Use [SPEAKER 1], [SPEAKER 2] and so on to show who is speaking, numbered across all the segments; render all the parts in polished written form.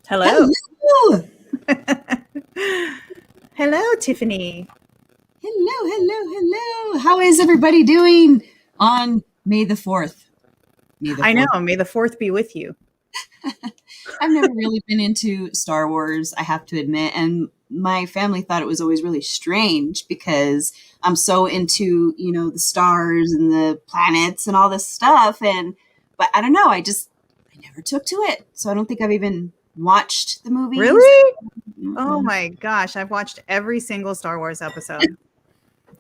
[SPEAKER 1] Hello.
[SPEAKER 2] Hello.
[SPEAKER 1] Hello, Tiffany.
[SPEAKER 2] Hello. How is everybody doing on May the 4th?
[SPEAKER 1] I know. May the 4th be with you.
[SPEAKER 2] I've never really been into Star Wars, I have to admit. And my family thought it was always really strange because I'm so into, the stars and the planets and all this stuff. But I don't know. I never took to it. So I don't think I've even watched the movies.
[SPEAKER 1] Really? Oh my gosh. I've watched every single Star Wars episode.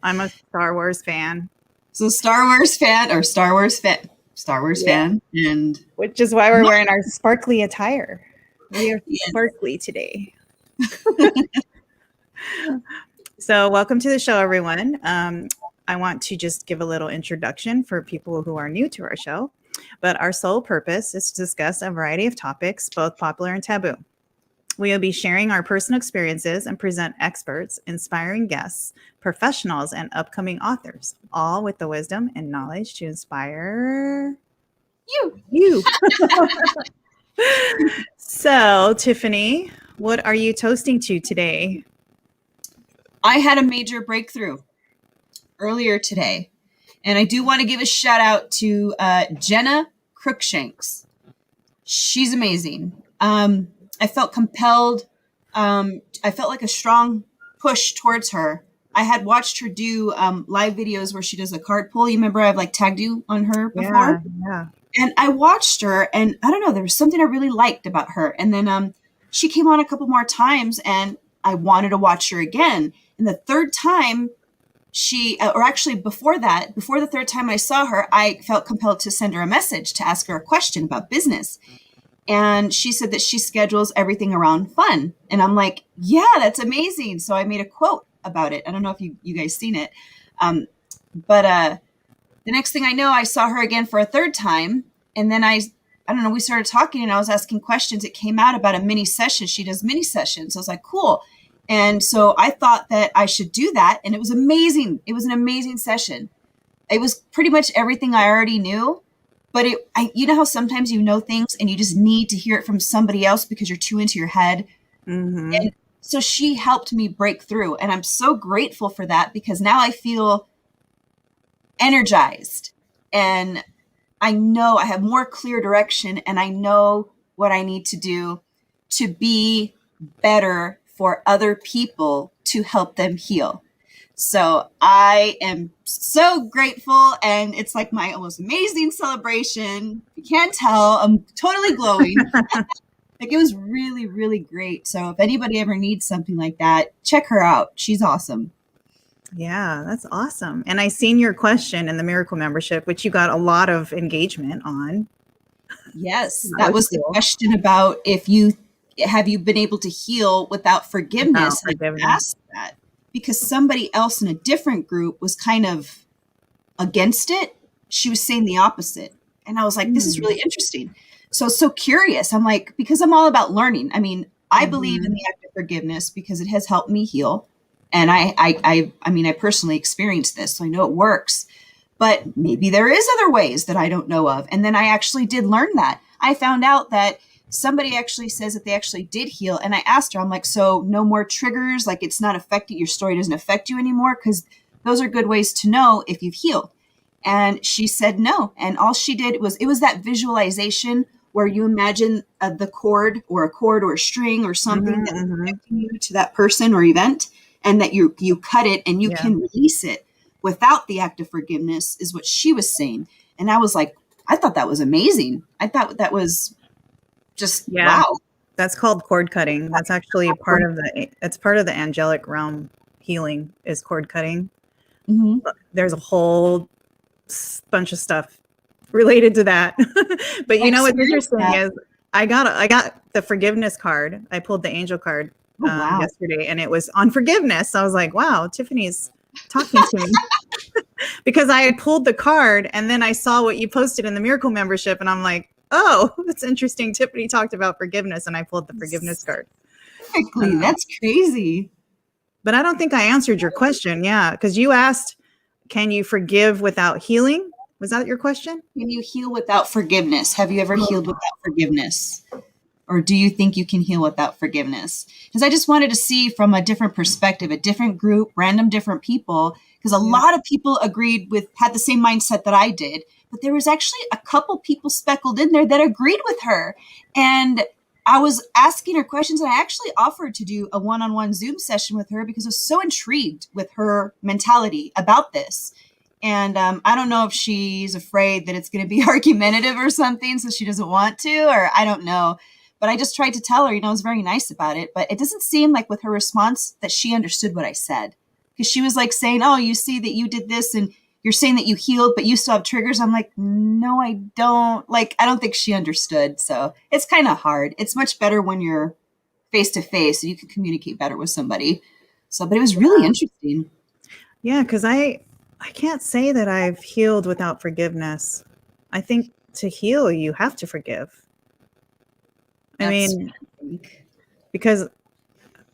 [SPEAKER 1] I'm a Star Wars fan.
[SPEAKER 2] So Star Wars fan, and
[SPEAKER 1] which is why we're wearing our sparkly attire. We are sparkly today. So welcome to the show, everyone. I want to just give a little introduction for people who are new to our show. But our sole purpose is to discuss a variety of topics, both popular and taboo. We will be sharing our personal experiences and present experts, inspiring guests, professionals, and upcoming authors, all with the wisdom and knowledge to inspire you. So, Tiffany, what are you toasting to today?
[SPEAKER 2] I had a major breakthrough earlier today. And I do want to give a shout out to Jenna Crookshanks. She's amazing. I felt compelled. I felt like a strong push towards her. I had watched her do live videos where she does a card pull. You remember I've tagged you on her before?
[SPEAKER 1] Yeah.
[SPEAKER 2] And I watched her and I don't know, there was something I really liked about her. And then she came on a couple more times and I wanted to watch her again. And the third time before the third time I saw her, I felt compelled to send her a message to ask her a question about business. And she said that she schedules everything around fun. And I'm like, yeah, that's amazing. So I made a quote about it. I don't know if you guys seen it. But the next thing I know, I saw her again for a third time. And then I don't know, we started talking and I was asking questions. It came out about a mini session. She does mini sessions. So I was like, cool. And so I thought that I should do that. And it was amazing. It was an amazing session. It was pretty much everything I already knew. But you know how sometimes you know things and you just need to hear it from somebody else because you're too into your head.
[SPEAKER 1] Mm-hmm.
[SPEAKER 2] And so she helped me break through. And I'm so grateful for that because now I feel energized. And I know I have more clear direction and I know what I need to do to be better for other people to help them heal. So I am so grateful and it's like my almost amazing celebration. You can't tell, I'm totally glowing. It was really, really great. So if anybody ever needs something like that, check her out. She's awesome.
[SPEAKER 1] Yeah, that's awesome. And I seen your question in the Miracle membership, which you got a lot of engagement on.
[SPEAKER 2] Yes, that was cool. The question about have you been able to heal without forgiveness? I asked that because somebody else in a different group was kind of against it. She was saying the opposite. And I was like, this is really interesting. So curious. I'm like, because I'm all about learning. I mean, I believe in the act of forgiveness because it has helped me heal. And I personally experienced this, so I know it works. But maybe there is other ways that I don't know of. And then I actually did learn that. I found out that somebody actually says that they actually did heal. And I asked her, I'm like, so no more triggers? Like it's not affecting, your story doesn't affect you anymore? Because those are good ways to know if you've healed. And she said no. And all she did it was that visualization where you imagine the cord or a string or something that's connecting you to that person or event. And that you cut it and you can release it without the act of forgiveness is what she was saying. And I was like, I thought that was amazing. I thought that was just, wow.
[SPEAKER 1] That's called cord cutting. That's actually part of the angelic realm healing is cord cutting. Mm-hmm. There's a whole bunch of stuff related to that. But you know what's interesting is I got the forgiveness card. I pulled the angel card yesterday and it was on forgiveness. So I was like, wow, Tiffany's talking to me because I had pulled the card and then I saw what you posted in the Miracle membership and I'm like, oh, that's interesting. Tiffany talked about forgiveness and I pulled the forgiveness card.
[SPEAKER 2] That's crazy.
[SPEAKER 1] But I don't think I answered your question. Yeah. Because you asked, can you forgive without healing? Was that your question?
[SPEAKER 2] Can you heal without forgiveness? Have you ever healed without forgiveness? Or do you think you can heal without forgiveness? Because I just wanted to see from a different perspective, a different group, random different people, because a lot of people had the same mindset that I did. But there was actually a couple people speckled in there that agreed with her. And I was asking her questions, and I actually offered to do a one-on-one Zoom session with her because I was so intrigued with her mentality about this. And I don't know if she's afraid that it's going to be argumentative or something, so she doesn't want to, or I don't know. But I just tried to tell her, I was very nice about it. But it doesn't seem like with her response that she understood what I said. Because she was like saying, oh, you see that you did this and you're saying that you healed, but you still have triggers. I'm like, no, I don't. Like, I don't think she understood. So it's kind of hard. It's much better when you're face to face, so you can communicate better with somebody. So, but it was really interesting.
[SPEAKER 1] Yeah, because I can't say that I've healed without forgiveness. I think to heal, you have to forgive. Because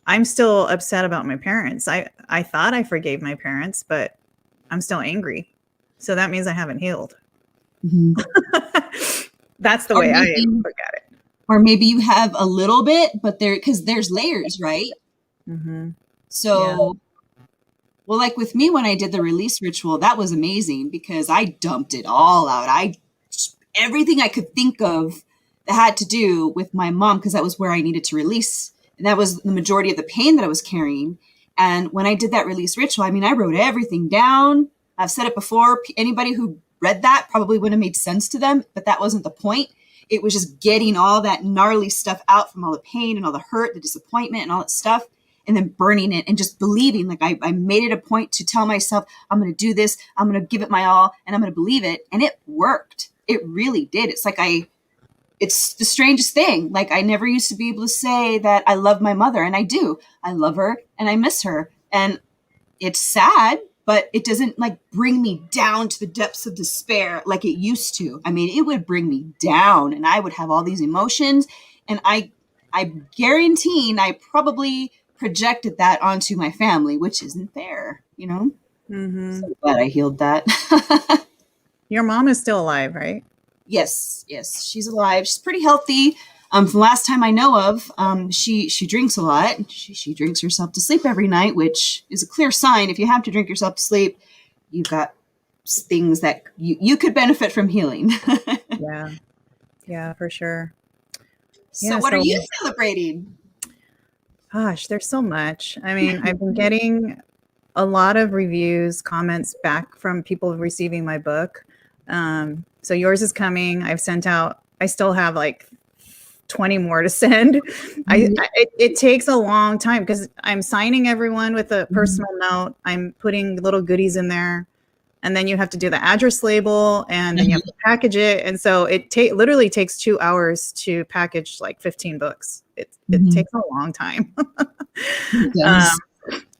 [SPEAKER 1] I'm still upset about my parents. I thought I forgave my parents, but I'm still angry. So that means I haven't healed. Mm-hmm. That's the way I look at it.
[SPEAKER 2] Or maybe you have a little bit, but because there's layers, right?
[SPEAKER 1] Mm-hmm.
[SPEAKER 2] So, well, like with me, when I did the release ritual, that was amazing because I dumped it all out. Everything I could think of that had to do with my mom, because that was where I needed to release. And that was the majority of the pain that I was carrying. And when I did that release ritual, I wrote everything down. I've said it before. Anybody who read that probably wouldn't have made sense to them, but that wasn't the point. It was just getting all that gnarly stuff out from all the pain and all the hurt, the disappointment and all that stuff, and then burning it and just believing. Like I made it a point to tell myself, I'm going to do this. I'm going to give it my all and I'm going to believe it. And it worked. It really did. It's like it's the strangest thing. Like I never used to be able to say that I love my mother, and I do. I love her and I miss her. And it's sad, but it doesn't like bring me down to the depths of despair like it used to. It would bring me down and I would have all these emotions, and I guarantee I probably projected that onto my family, which isn't fair,
[SPEAKER 1] Mm-hmm.
[SPEAKER 2] So glad I healed that.
[SPEAKER 1] Your mom is still alive, right?
[SPEAKER 2] Yes, she's alive. She's pretty healthy. From the last time I know of, she drinks a lot. She drinks herself to sleep every night, which is a clear sign. If you have to drink yourself to sleep, you've got things that you could benefit from healing.
[SPEAKER 1] Yeah, for sure.
[SPEAKER 2] So what are you celebrating?
[SPEAKER 1] Gosh, there's so much. I've been getting a lot of reviews, comments back from people receiving my book. So yours is coming. I've sent out, I still have like 20 more to send. It takes a long time because I'm signing everyone with a personal note. I'm putting little goodies in there, and then you have to do the address label, and then you have to package it. And so it literally takes 2 hours to package like 15 books. It takes a long time.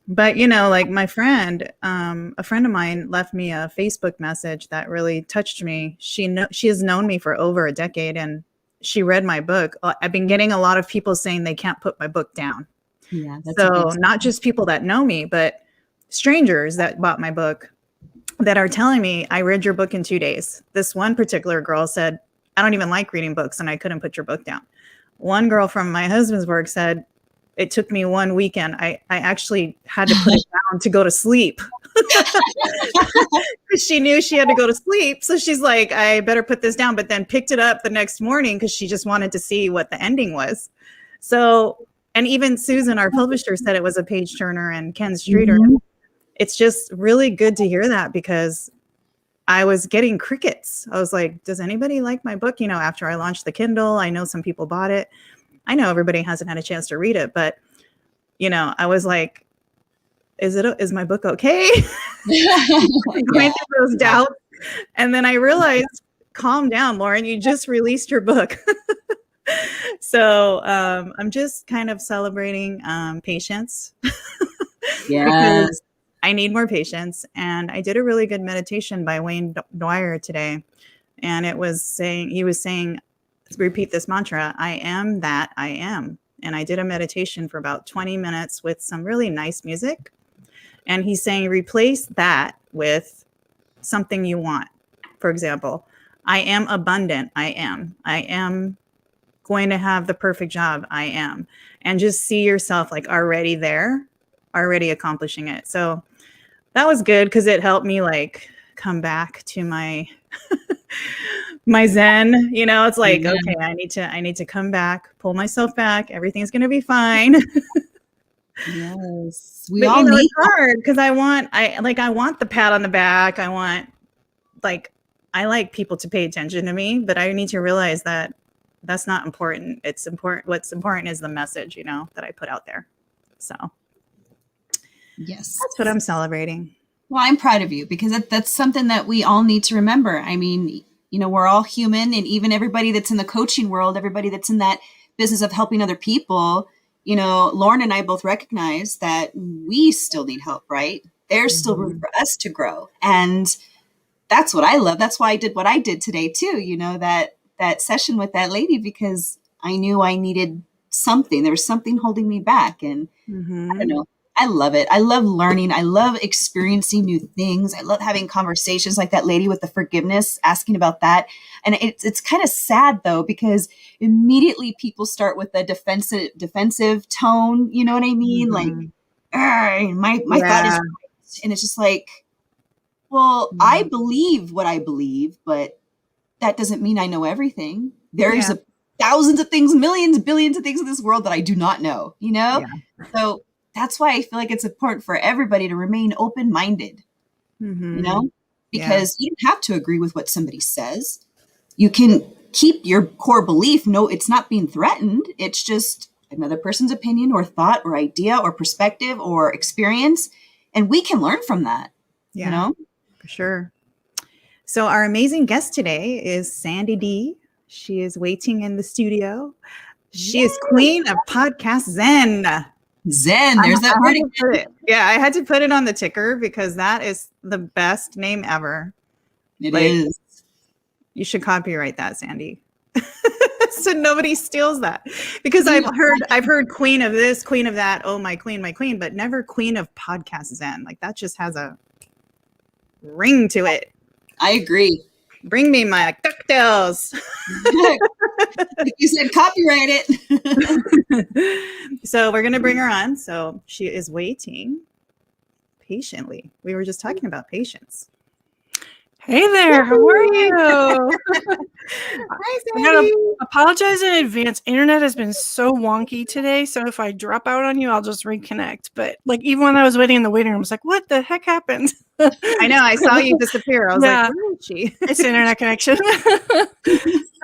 [SPEAKER 1] But like my friend, a friend of mine left me a Facebook message that really touched me. She has known me for over a decade, and she read my book. I've been getting a lot of people saying they can't put my book down.
[SPEAKER 2] Yeah.
[SPEAKER 1] So not just people that know me, but strangers that bought my book that are telling me, I read your book in 2 days. This one particular girl said, I don't even like reading books and I couldn't put your book down. One girl from my husband's work said, it took me one weekend. I actually had to put it down to go to sleep. She knew she had to go to sleep. So she's like, I better put this down, but then picked it up the next morning because she just wanted to see what the ending was. So, and even Susan, our publisher, said it was a page turner, and Ken Streeter. It's just really good to hear that because I was getting crickets. I was like, does anybody like my book? After I launched the Kindle, I know some people bought it. I know everybody hasn't had a chance to read it, but I was like, is my book okay? Going through those doubts. And then I realized, calm down, Lauren, you just released your book. So I'm just kind of celebrating patience.
[SPEAKER 2] Yes.
[SPEAKER 1] I need more patience. And I did a really good meditation by Wayne Dwyer today. And he was saying, repeat this mantra, I am that I am. And I did a meditation for about 20 minutes with some really nice music. And he's saying, replace that with something you want. For example, I am abundant. I am going to have the perfect job. I am. And just see yourself like already there, already accomplishing it. So that was good because it helped me like come back to my my Zen. You know, it's like, okay, I need to come back, pull myself back. Everything's gonna be fine.
[SPEAKER 2] Yes,
[SPEAKER 1] we all need. It's hard because I want the pat on the back. I like people to pay attention to me, but I need to realize that that's not important. It's important. What's important is the message, you know, that I put out there. So
[SPEAKER 2] yes,
[SPEAKER 1] that's what I'm celebrating.
[SPEAKER 2] Well, I'm proud of you because that's something that we all need to remember. I mean, you know, we're all human, and even everybody that's in the coaching world, everybody that's in that business of helping other people, you know, Lauren and I both recognize that we still need help, right? There's still room for us to grow. And that's what I love. That's why I did what I did today too. You know, that session with that lady, because I knew I needed something. There was something holding me back. And I don't know. I love it. I love learning. I love experiencing new things. I love having conversations like that lady with the forgiveness, asking about that. And it's kind of sad though, because immediately people start with a defensive tone. You know what I mean? Like, my thought is right. And it's just like, well, I believe what I believe, but that doesn't mean I know everything. There's thousands of things, millions, billions of things in this world that I do not know, you know? Yeah. So that's why I feel like it's important for everybody to remain open-minded, you know, because you don't have to agree with what somebody says. You can keep your core belief. No, it's not being threatened. It's just another person's opinion or thought or idea or perspective or experience. And we can learn from that, you know?
[SPEAKER 1] For sure. So our amazing guest today is Sandi D. She is waiting in the studio. She is Queen of Podcast Zen.
[SPEAKER 2] Zen, there's that word.
[SPEAKER 1] Yeah, I had to put it on the ticker because that is the best name ever.
[SPEAKER 2] It is.
[SPEAKER 1] You should copyright that, Sandi. So nobody steals that. Because I've heard queen of this, queen of that, oh my queen, but never Queen of Podcast Zen. Like that just has a ring to it.
[SPEAKER 2] I agree.
[SPEAKER 1] Bring me my cocktails.
[SPEAKER 2] You said copyright
[SPEAKER 1] it. So we're going to bring her on. So she is waiting patiently. We were just talking about patience.
[SPEAKER 3] Hey there, how are you?
[SPEAKER 1] Hi,
[SPEAKER 3] I gotta apologize in advance. Internet has been so wonky today, so if I drop out on you, I'll just reconnect. But like even when I was waiting in the waiting room, I was like, what the heck happened?
[SPEAKER 1] I know, I saw you disappear. I was like, where is she?
[SPEAKER 3] It's internet connection.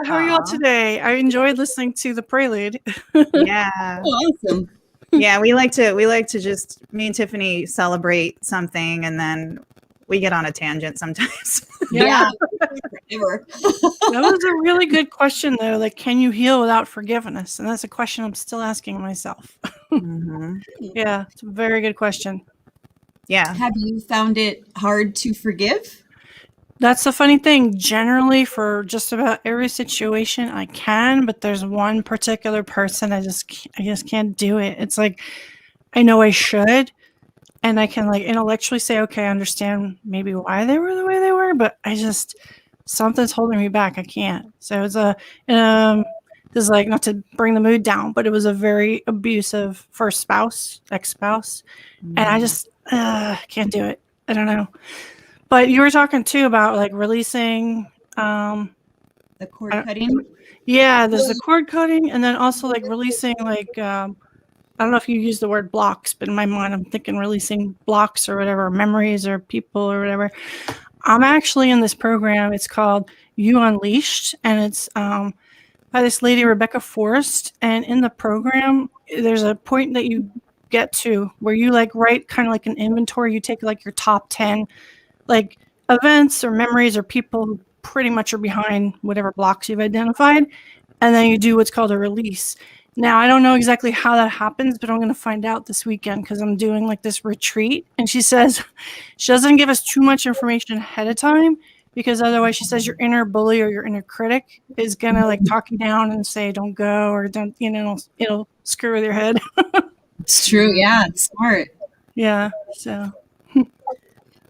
[SPEAKER 3] How are you all today? I enjoyed listening to the prelude.
[SPEAKER 1] Yeah.
[SPEAKER 2] Awesome.
[SPEAKER 1] Yeah, we like to just, me and Tiffany celebrate something and then we get on a tangent sometimes.
[SPEAKER 2] Yeah.
[SPEAKER 3] That was a really good question, though. Like, can you heal without forgiveness? And that's a question I'm still asking myself. Yeah, it's a very good question.
[SPEAKER 1] Yeah.
[SPEAKER 2] Have you found it hard to forgive?
[SPEAKER 3] That's the funny thing. Generally, for just about every situation, I can, but there's one particular person I just can't do it. It's like I know I should. And I can like intellectually say, okay, I understand maybe why they were the way they were, but something's holding me back. I can't. So it's this is like, not to bring the mood down, but it was a very abusive first ex-spouse. And I just can't do it. I don't know. But you were talking too about like releasing
[SPEAKER 2] the cord cutting.
[SPEAKER 3] Yeah, there's the cord cutting, and then also like releasing like I don't know if you use the word blocks, but in my mind, I'm thinking releasing blocks or whatever, memories or people or whatever. I'm actually in this program. It's called You Unleashed, and it's by this lady, Rebecca Forrest. And in the program, there's a point that you get to where you like write kind of like an inventory. You take like your top 10 like events or memories or people who pretty much are behind whatever blocks you've identified. And then you do what's called a release. Now, I don't know exactly how that happens, but I'm going to find out this weekend because I'm doing like this retreat. And she says she doesn't give us too much information ahead of time because otherwise she says your inner bully or your inner critic is going to like talk you down and say, don't go or don't, it'll screw with your head.
[SPEAKER 2] It's true. Yeah. It's smart.
[SPEAKER 3] Yeah. So.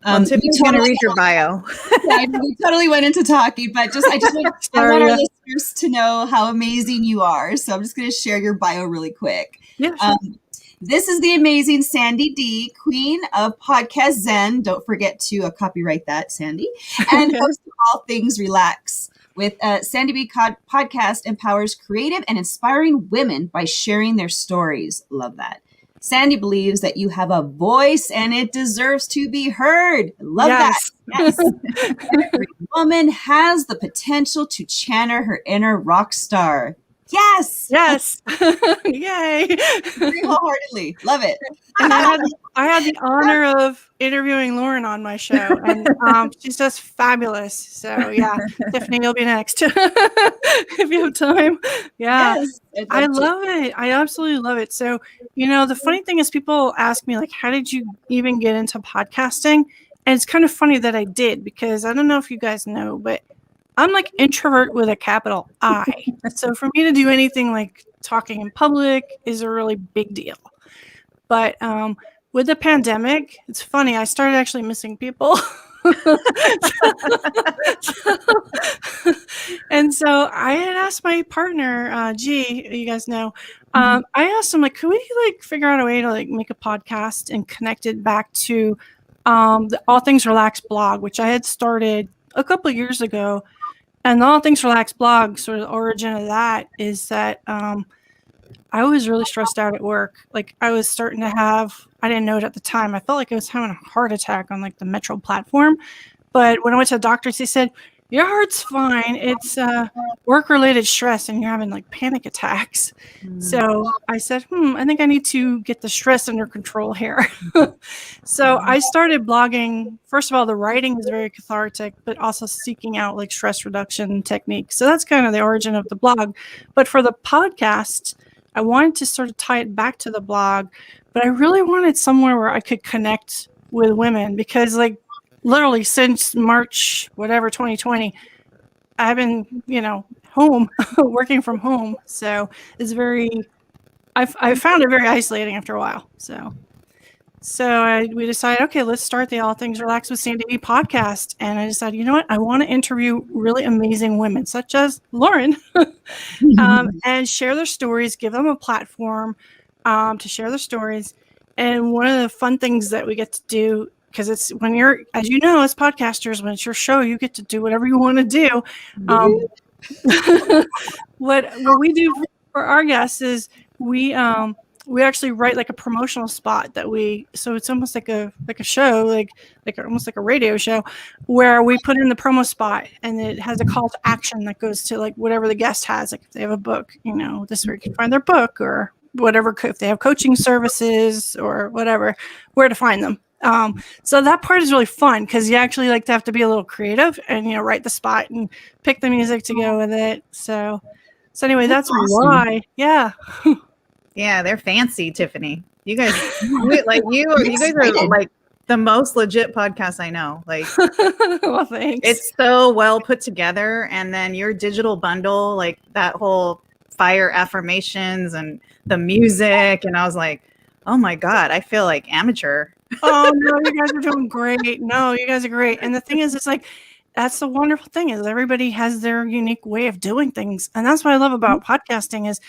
[SPEAKER 1] Tiffany's going to read your bio.
[SPEAKER 2] Yeah, we totally went into talking, but I want our listeners listeners to know how amazing you are. So I'm just going to share your bio really quick.
[SPEAKER 3] Yeah, sure.
[SPEAKER 2] This is the amazing Sandi D, Queen of Podcast Zen. Don't forget to copyright that, Sandi. And host of All Things Relax. With Sandi D podcast empowers creative and inspiring women by sharing their stories. Love that. Sandi believes that you have a voice and it deserves to be heard. Love that. Yes. Every woman has the potential to channel her inner rock star. Yes.
[SPEAKER 3] Yes. Yay.
[SPEAKER 2] Very wholeheartedly. Love it.
[SPEAKER 3] And I had the honor of interviewing Lauren on my show, and she's just fabulous. So yeah, Tiffany, you'll be next if you have time. Yeah, yes, I love it. I absolutely love it. So, the funny thing is people ask me, like, how did you even get into podcasting? And it's kind of funny that I did, because I don't know if you guys know, but I'm like introvert with a capital I. So for me to do anything like talking in public is a really big deal. But with the pandemic, it's funny, I started actually missing people. And so I had asked my partner, G, you guys know, I asked him, like, could we like figure out a way to like make a podcast and connect it back to the All Things Relax blog, which I had started a couple of years ago. And the All Things Relax blog, sort of the origin of that is that I was really stressed out at work. Like I was starting to have, I didn't know it at the time, I felt like I was having a heart attack on like the Metro platform. But when I went to the doctors, they said, your heart's fine. It's work-related stress and you're having like panic attacks. So I said, I think I need to get the stress under control here. So I started blogging. First of all, the writing is very cathartic, but also seeking out like stress reduction techniques. So that's kind of the origin of the blog. But for the podcast, I wanted to sort of tie it back to the blog, but I really wanted somewhere where I could connect with women, because like literally since March, 2020, I've been, home, working from home. So it's I found it very isolating after a while. So we decided, okay, let's start the All Things Relax with Sandi D podcast. And I decided, you know what? I want to interview really amazing women, such as Lauren, and share their stories, give them a platform to share their stories. And one of the fun things that we get to do, because it's when you're, as you know, as podcasters, when it's your show, you get to do whatever you want to do. What we do for our guests is we actually write like a promotional spot so it's almost like a show, like almost like a radio show, where we put in the promo spot and it has a call to action that goes to like whatever the guest has. Like if they have a book, this is where you can find their book, or whatever, if they have coaching services or whatever, where to find them. So that part is really fun, because you actually like to have to be a little creative and, write the spot and pick the music to go with it. So anyway, that's awesome. Why. Yeah.
[SPEAKER 1] Yeah. They're fancy, Tiffany. You guys, you guys are like the most legit podcast I know. Like,
[SPEAKER 3] well, thanks.
[SPEAKER 1] It's so well put together. And then your digital bundle, like that whole fire affirmations and the music. And I was like, oh my God, I feel like amateur.
[SPEAKER 3] Oh no, you guys are doing great. No, you guys are great. And the thing is, it's like, that's the wonderful thing, is everybody has their unique way of doing things. And that's what I love about podcasting is,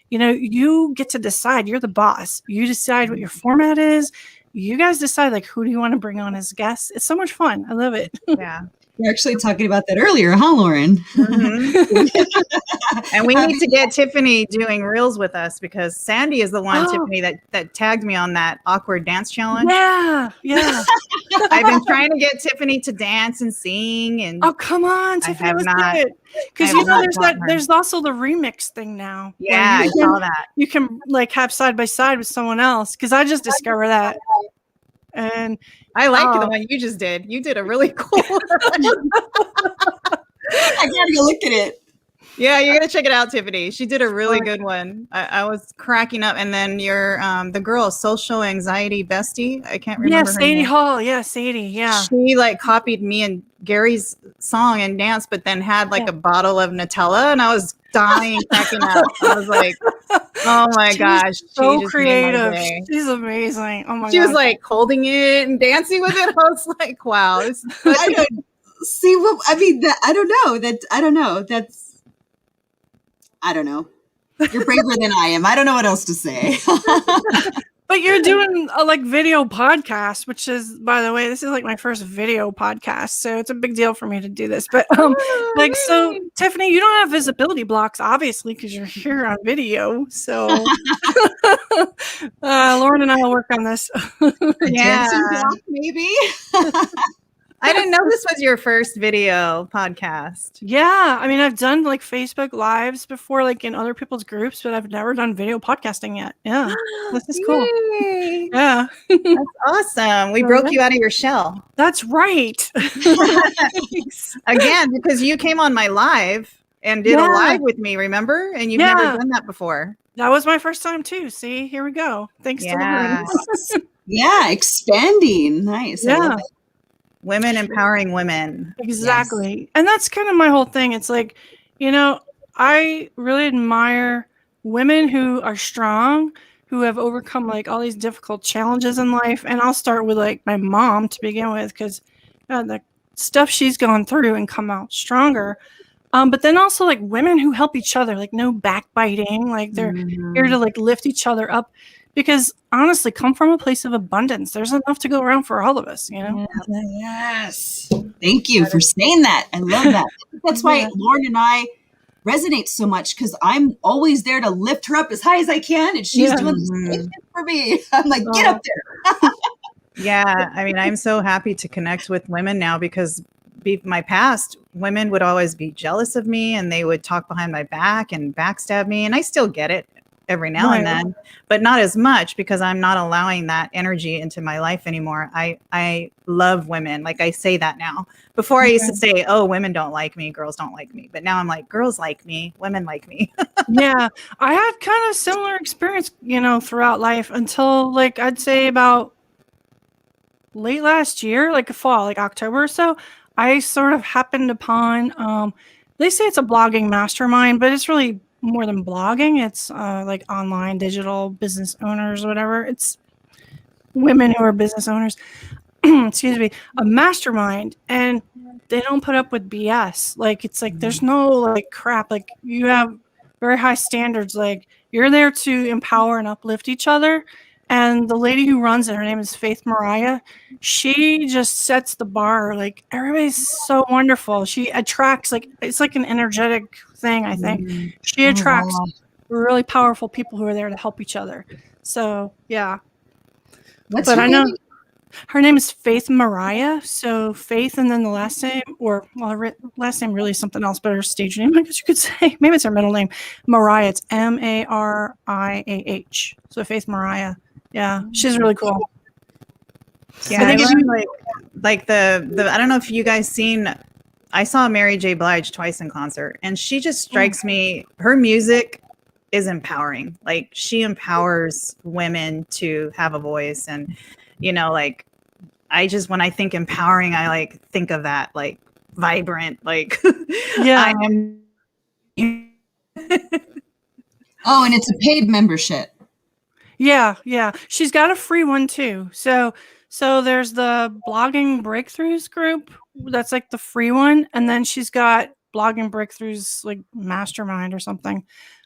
[SPEAKER 3] you get to decide. You're the boss. You decide what your format is. You guys decide like, who do you want to bring on as guests? It's so much fun. I love it.
[SPEAKER 1] Yeah.
[SPEAKER 2] We were actually talking about that earlier, huh, Lauren?
[SPEAKER 1] And we need to get Tiffany doing reels with us, because Sandi is the one, Tiffany, that tagged me on that awkward dance challenge.
[SPEAKER 3] Yeah.
[SPEAKER 1] I've been trying to get Tiffany to dance and sing, and
[SPEAKER 3] come on, Tiffany, let's do it. Because there's also the remix thing now.
[SPEAKER 1] Yeah, I saw that.
[SPEAKER 3] You can like have side by side with someone else, because I just discovered that. And
[SPEAKER 1] I like the one you just did. You did a really cool one.
[SPEAKER 2] I gotta go look at it.
[SPEAKER 1] Yeah, you're gonna check it out, Tiffany. She did a really good one. I was cracking up. And then your the girl, social anxiety bestie. I can't remember.
[SPEAKER 3] Yeah,
[SPEAKER 1] her
[SPEAKER 3] Sadie
[SPEAKER 1] name.
[SPEAKER 3] Hall. Yeah, Sadie. Yeah.
[SPEAKER 1] She like copied me and Gary's song and dance, but then had like a bottle of Nutella, and I was dying cracking up. I was like, oh my gosh,
[SPEAKER 3] so creative. She's amazing. Oh my god.
[SPEAKER 1] She was like holding it and dancing with it. I was like, wow.
[SPEAKER 2] I don't see what I mean. I don't know. That's I don't know. You're braver than I am. I don't know what else to say.
[SPEAKER 3] But you're doing a video podcast, which is, by the way, this is my first video podcast, so it's a big deal for me to do this. But so Tiffany, you don't have visibility blocks, obviously, because you're here on video. So Lauren and I will work on this.
[SPEAKER 2] Dancing block, maybe.
[SPEAKER 1] I didn't know this was your first video podcast.
[SPEAKER 3] Yeah. I mean, I've done Facebook Lives before, in other people's groups, but I've never done video podcasting yet. Yeah. This is cool.
[SPEAKER 1] Yay.
[SPEAKER 3] Yeah.
[SPEAKER 1] That's awesome. We broke you out of your shell.
[SPEAKER 3] That's right.
[SPEAKER 1] Again, because you came on my live and did a live with me, remember? And you've never done that before.
[SPEAKER 3] That was my first time too. See, here we go. Thanks to Lauren.
[SPEAKER 2] Yeah, expanding. Nice.
[SPEAKER 3] Yeah.
[SPEAKER 1] Women empowering women.
[SPEAKER 3] Exactly. Yes. And that's kind of my whole thing. It's I really admire women who are strong, who have overcome all these difficult challenges in life. And I'll start with my mom to begin with, because the stuff she's gone through and come out stronger. But then also women who help each other, no backbiting, they're here to lift each other up. Because honestly, come from a place of abundance. There's enough to go around for all of us,
[SPEAKER 2] Yes. Thank you for saying that. I love that. That's why Lauren and I resonate so much, because I'm always there to lift her up as high as I can. And she's doing the same thing for me. I'm like, get up there.
[SPEAKER 1] Yeah. I mean, I'm so happy to connect with women now, because my past, women would always be jealous of me and they would talk behind my back and backstab me. And I still get it every now and then, but not as much, because I'm not allowing that energy into my life anymore. I love women. I say that now. Before I used to say, oh, women don't like me, girls don't like me. But now I'm like, girls like me, women like me.
[SPEAKER 3] Yeah. I had kind of similar experience, throughout life until I'd say about late last year, a fall, October or so. I sort of happened upon, they say it's a blogging mastermind, but it's really more than blogging. It's online digital business owners or whatever. It's women who are business owners. Excuse me, a mastermind, and they don't put up with BS. It's there's no crap. You have very high standards. You're there to empower and uplift each other. And the lady who runs it, her name is Faith Mariah. She just sets the bar. Everybody's so wonderful. She attracts, it's an energetic thing, I think. She attracts really powerful people who are there to help each other. So, yeah. I know her name is Faith Mariah. So Faith, and then the last name, her last name really is something else, but her stage name, I guess you could say. Maybe it's her middle name. Mariah. It's Mariah. So Faith Mariah. Yeah, she's really cool.
[SPEAKER 1] Yeah, I think the I don't know if you guys seen. I saw Mary J. Blige twice in concert, and she just strikes me. Her music is empowering. She empowers women to have a voice, and I just, when I think empowering, I think of that vibrant.
[SPEAKER 3] Yeah.
[SPEAKER 1] I am.
[SPEAKER 2] Oh, and it's a paid membership.
[SPEAKER 3] Yeah. She's got a free one too. So there's the Blogging Breakthroughs group. That's the free one. And then she's got Blogging Breakthroughs Mastermind or something.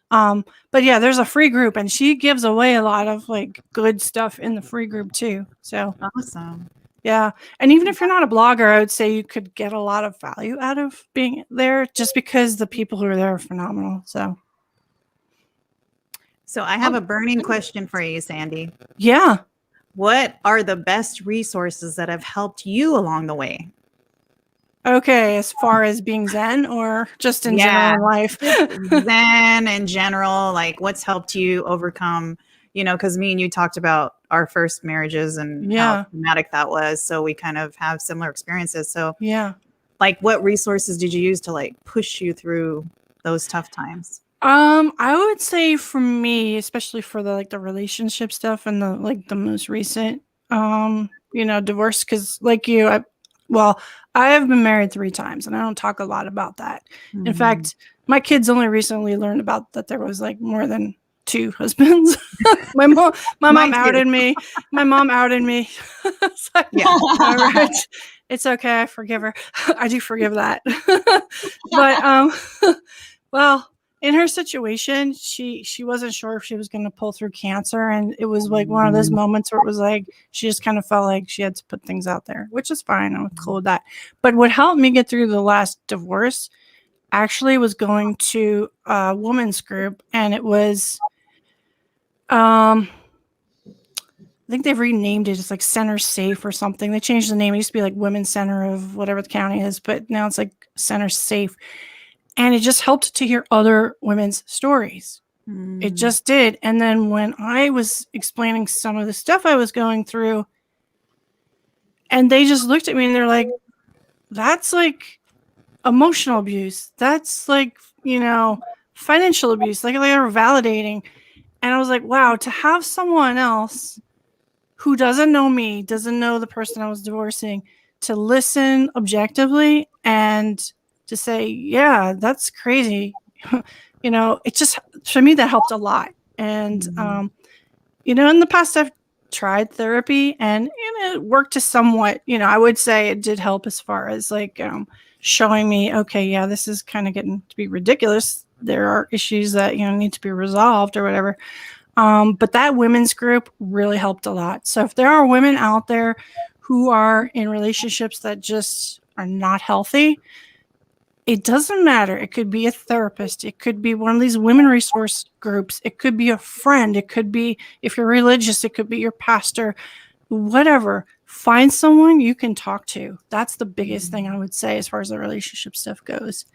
[SPEAKER 3] But yeah, there's a free group, and she gives away a lot of good stuff in the free group too. So
[SPEAKER 1] awesome.
[SPEAKER 3] Yeah. And even if you're not a blogger, I would say you could get a lot of value out of being there, just because the people who are there are phenomenal.
[SPEAKER 1] So I have a burning question for you, Sandi.
[SPEAKER 3] Yeah.
[SPEAKER 1] What are the best resources that have helped you along the way?
[SPEAKER 3] Okay, as far as being Zen, or just in general in life?
[SPEAKER 1] Zen in general, what's helped you overcome, because me and you talked about our first marriages and how traumatic that was. So we kind of have similar experiences. So what resources did you use to push you through those tough times?
[SPEAKER 3] I would say for me, especially for the relationship stuff and the most recent divorce, because I have been married 3 times, and I don't talk a lot about that. Mm-hmm. In fact, my kids only recently learned about that there was more than 2 husbands. my mom outed me. My mom outed me. All right. It's okay. I forgive her. I do forgive that. But in her situation, she wasn't sure if she was going to pull through cancer. And it was like one of those moments where it was like, she just kind of felt like she had to put things out there, which is fine. I'm cool with that. But what helped me get through the last divorce actually was going to a women's group. And it was, I think they've renamed it. It's like Center Safe or something. They changed the name. It used to be like Women's Center of whatever the county is, but now it's like Center Safe. And it just helped to hear other women's stories. It just did. And then when I was explaining some of the stuff I was going through, and they just looked at me and they're like, that's like emotional abuse. That's like, financial abuse. Like they were validating. And I was like, wow, to have someone else who doesn't know me, doesn't know the person I was divorcing, to listen objectively and to say, yeah, that's crazy. It just, for me, that helped a lot. And, in the past, I've tried therapy and it worked to somewhat, I would say it did help as far as like showing me, okay, yeah, this is kind of getting to be ridiculous. There are issues that, need to be resolved or whatever. But that women's group really helped a lot. So if there are women out there who are in relationships that just are not healthy, it doesn't matter. It could be a therapist. It could be one of these women resource groups. It could be a friend. It could be, if you're religious, it could be your pastor, whatever. Find someone you can talk to. That's the biggest thing I would say as far as the relationship stuff goes.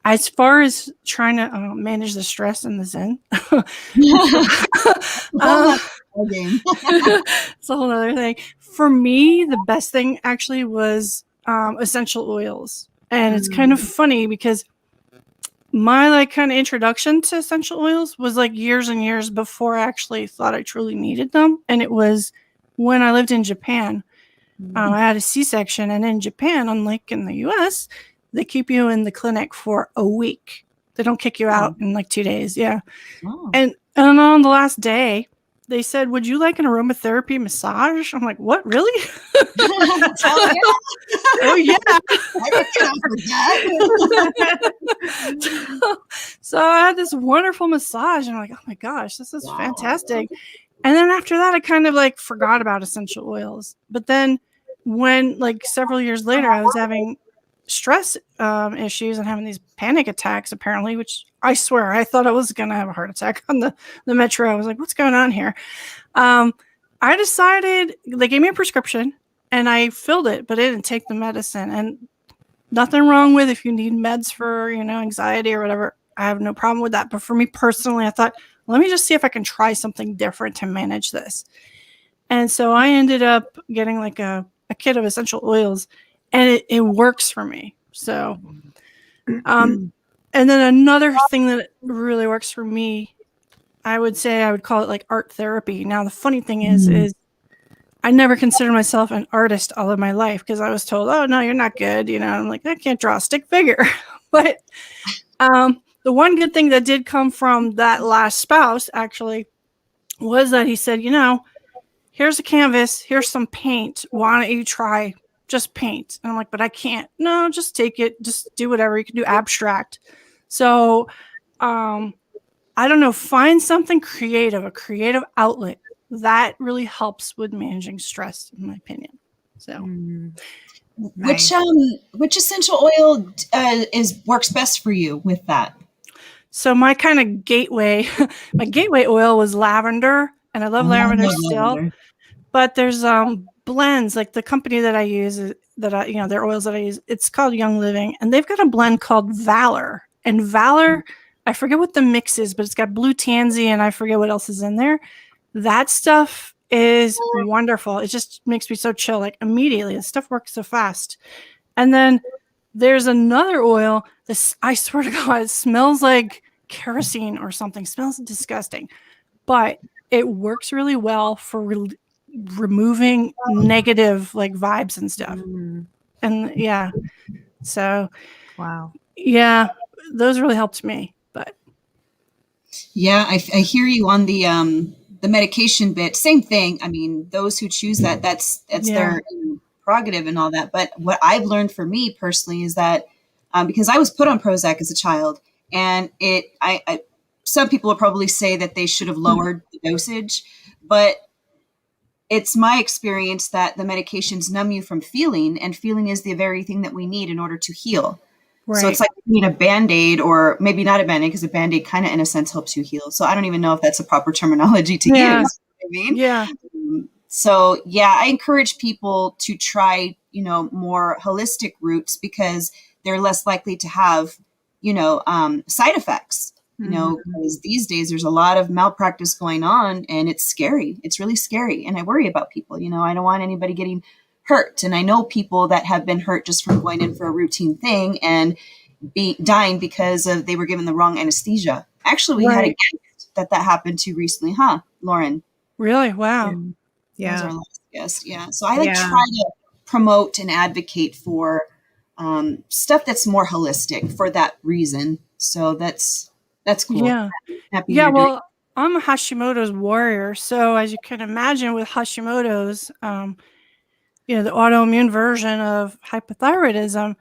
[SPEAKER 3] As far as trying to manage the stress and the Zen, it's a whole other thing. For me, the best thing actually was essential oils. And it's kind of funny because my like kind of introduction to essential oils was like years and years before I actually thought I truly needed them. And it was when I lived in Japan. I had a C-section, and in Japan, unlike in the US, they keep you in the clinic for a week. They don't kick you out in like 2 days. Yeah. Oh. And on the last day, they said, would you like an aromatherapy massage? I'm like, what, really? Oh, yeah. I that. So I had this wonderful massage, and I'm like, oh my gosh, this is fantastic. And then after that, I kind of like forgot about essential oils. But then when like several years later, I was having stress issues and having these panic attacks, apparently, which I swear I thought I was going to have a heart attack on the metro. I was like, what's going on here? I decided, they gave me a prescription and I filled it, but I didn't take the medicine. And nothing wrong with if you need meds for, anxiety or whatever. I have no problem with that. But for me personally, I thought, let me just see if I can try something different to manage this. And so I ended up getting like a kit of essential oils, and it works for me. So, and then another thing that really works for me, I would say I would call it like art therapy. Now, the funny thing is I never considered myself an artist all of my life because I was told, oh, no, you're not good. I'm like, I can't draw a stick figure. But the one good thing that did come from that last spouse actually was that he said, here's a canvas, here's some paint. Why don't you try just paint? And I'm like, but I can't. No, just take it. Just do whatever. You can do abstract. So, I don't know, find something creative, a creative outlet. That really helps with managing stress, in my opinion. So,
[SPEAKER 2] nice. Which essential oil works best for you with that?
[SPEAKER 3] So my kind of gateway oil was lavender, and I love lavender still. But there's blends, like the company that I use, their oils that I use, it's called Young Living, and they've got a blend called Valor. And Valor, I forget what the mix is, but it's got blue tansy, and I forget what else is in there. That stuff is wonderful. It just makes me so chill, like immediately. The stuff works so fast. And then there's another oil. I swear to God, it smells like kerosene or something. It smells disgusting, but it works really well for removing negative like vibes and stuff. And yeah, so
[SPEAKER 1] wow,
[SPEAKER 3] yeah, those really helped me. But
[SPEAKER 2] yeah, I hear you on the medication bit. Same thing. I mean, those who choose that's their prerogative and all that. But what I've learned for me personally is that because I was put on Prozac as a child, And some people will probably say that they should have lowered the dosage, but it's my experience that the medications numb you from feeling, and feeling is the very thing that we need in order to heal. Right. So it's like you need a Band-Aid, or maybe not a Band-Aid, because a Band-Aid kind of in a sense helps you heal. So I don't even know if that's a proper terminology to use. I mean, so I encourage people to try, more holistic routes, because they're less likely to have, side effects. Because these days there's a lot of malpractice going on, and it's scary. It's really scary. And I worry about people, I don't want anybody getting hurt. And I know people that have been hurt just from going in for a routine thing and dying because they were given the wrong anesthesia. Actually, we had a guest that happened to recently, huh, Lauren?
[SPEAKER 3] Really? Wow.
[SPEAKER 2] Yeah. That was our last guest. Yeah. So I try to promote and advocate for stuff that's more holistic for that reason. So that's cool.
[SPEAKER 3] Yeah. Well, I'm a Hashimoto's warrior. So as you can imagine, with Hashimoto's, the autoimmune version of hypothyroidism,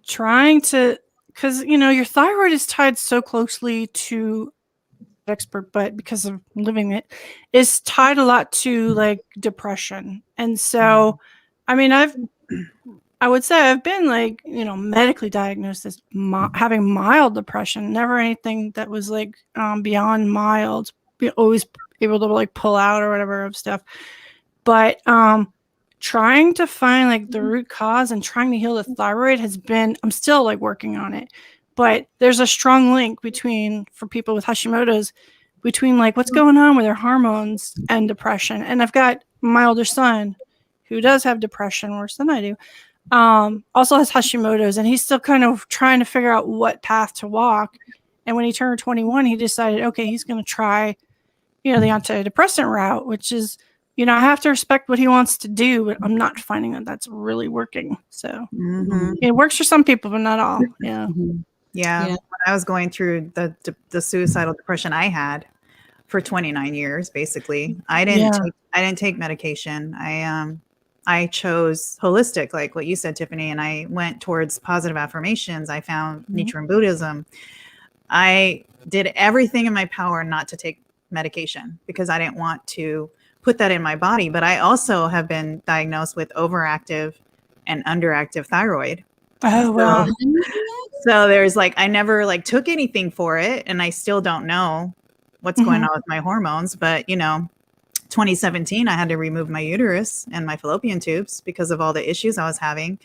[SPEAKER 3] trying to, because, your thyroid is tied so closely to expert, but because of living it, is tied a lot to like depression. And so, I mean, I would say I've been like, medically diagnosed as having mild depression, never anything that was like beyond mild, always able to like pull out or whatever of stuff. But trying to find like the root cause and trying to heal the thyroid I'm still like working on it. But there's a strong link for people with Hashimoto's, between like what's going on with their hormones and depression. And I've got my older son who does have depression, worse than I do. Also has Hashimoto's, and he's still kind of trying to figure out what path to walk. And when he turned 21, he decided, okay, he's going to try, the antidepressant route, which is, I have to respect what he wants to do, but I'm not finding that that's really working. So it works for some people, but not all. Yeah.
[SPEAKER 1] When I was going through the suicidal depression I had for 29 years, basically, I didn't take medication. I chose holistic, like what you said, Tiffany, and I went towards positive affirmations. I found Nichiren Buddhism. I did everything in my power not to take medication because I didn't want to put that in my body. But I also have been diagnosed with overactive and underactive thyroid.
[SPEAKER 3] Oh, wow.
[SPEAKER 1] So there's like, I never like took anything for it, and I still don't know what's going on with my hormones. But, 2017, I had to remove my uterus and my fallopian tubes because of all the issues I was having.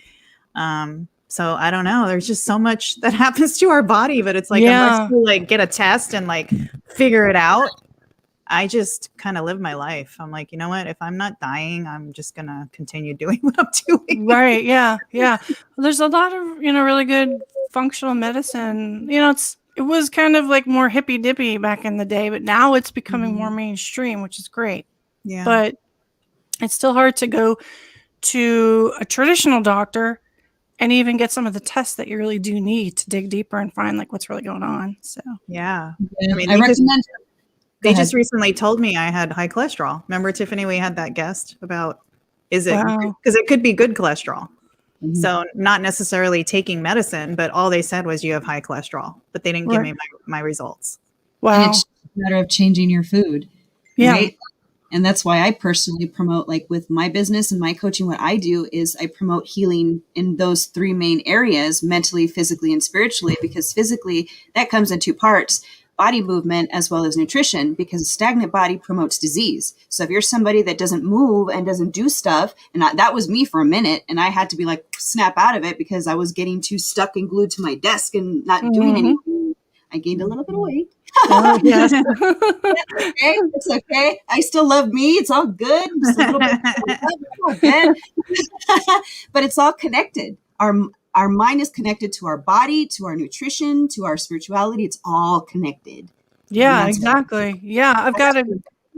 [SPEAKER 1] So I don't know. There's just so much that happens to our body, but it's like, unless you like get a test and like figure it out, I just kind of live my life. I'm like, you know what? If I'm not dying, I'm just going to continue doing what I'm doing.
[SPEAKER 3] Right. Yeah. Yeah. There's a lot of, really good functional medicine. It was kind of like more hippy dippy back in the day, but now it's becoming more mainstream, which is great.
[SPEAKER 1] Yeah.
[SPEAKER 3] But it's still hard to go to a traditional doctor and even get some of the tests that you really do need to dig deeper and find like what's really going on. So,
[SPEAKER 1] yeah.
[SPEAKER 2] I mean, I recommend.
[SPEAKER 1] They just recently told me I had high cholesterol. Remember, Tiffany, we had that guest about, because it could be good cholesterol. So not necessarily taking medicine, but all they said was you have high cholesterol, but they didn't give me my results.
[SPEAKER 2] Wow. And it's a matter of changing your food.
[SPEAKER 3] Yeah.
[SPEAKER 2] Right? And that's why I personally promote, like with my business and my coaching, what I do is I promote healing in those three main areas, mentally, physically, and spiritually, because physically that comes in two parts. Body movement as well as nutrition, because a stagnant body promotes disease. So if you're somebody that doesn't move and doesn't do stuff, and that was me for a minute, and I had to be like snap out of it because I was getting too stuck and glued to my desk and not doing anything. I gained a little bit of weight.
[SPEAKER 3] Oh, yes.
[SPEAKER 2] It's okay. I still love me. It's all good. Just a little bit. It's all good. But it's all connected. Our mind is connected to our body, to our nutrition, to our spirituality. It's all connected.
[SPEAKER 3] Yeah, exactly. Yeah, I've got a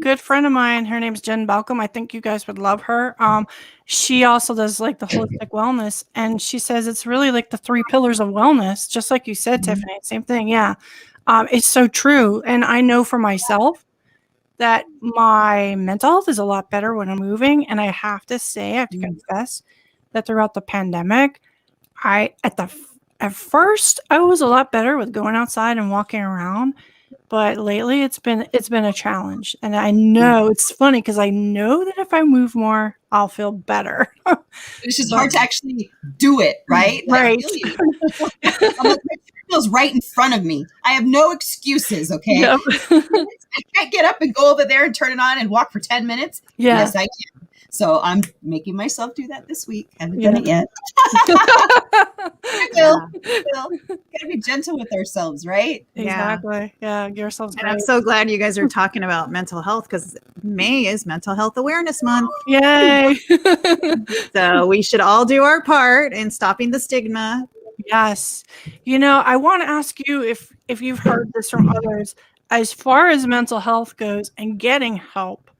[SPEAKER 3] good friend of mine. Her name's Jen Balcom. I think you guys would love her. She also does like the holistic wellness, and she says it's really like the three pillars of wellness, just like you said, Tiffany. Same thing. Yeah, it's so true. And I know for myself that my mental health is a lot better when I'm moving. And I have to say, I have to confess that throughout the pandemic, at at first I was a lot better with going outside and walking around, but lately it's been a challenge. And I know it's funny because I know that if I move more, I'll feel better.
[SPEAKER 2] It's just hard to actually do it, right?
[SPEAKER 3] Right.
[SPEAKER 2] I feel you. I'm like, my treadmill's right in front of me. I have no excuses, okay?
[SPEAKER 3] Yep.
[SPEAKER 2] I can't get up and go over there and turn it on and walk for 10 minutes.
[SPEAKER 3] Yeah.
[SPEAKER 2] Yes, I can. So I'm making myself do that this week. Haven't done it yet. Gotta be gentle with ourselves, right?
[SPEAKER 3] Exactly. Yeah. Give yourselves
[SPEAKER 1] And I'm so glad you guys are talking about mental health because May is Mental Health Awareness Month.
[SPEAKER 3] Yay.
[SPEAKER 1] So we should all do our part in stopping the stigma.
[SPEAKER 3] Yes. I want to ask you if you've heard this from others, as far as mental health goes and getting help.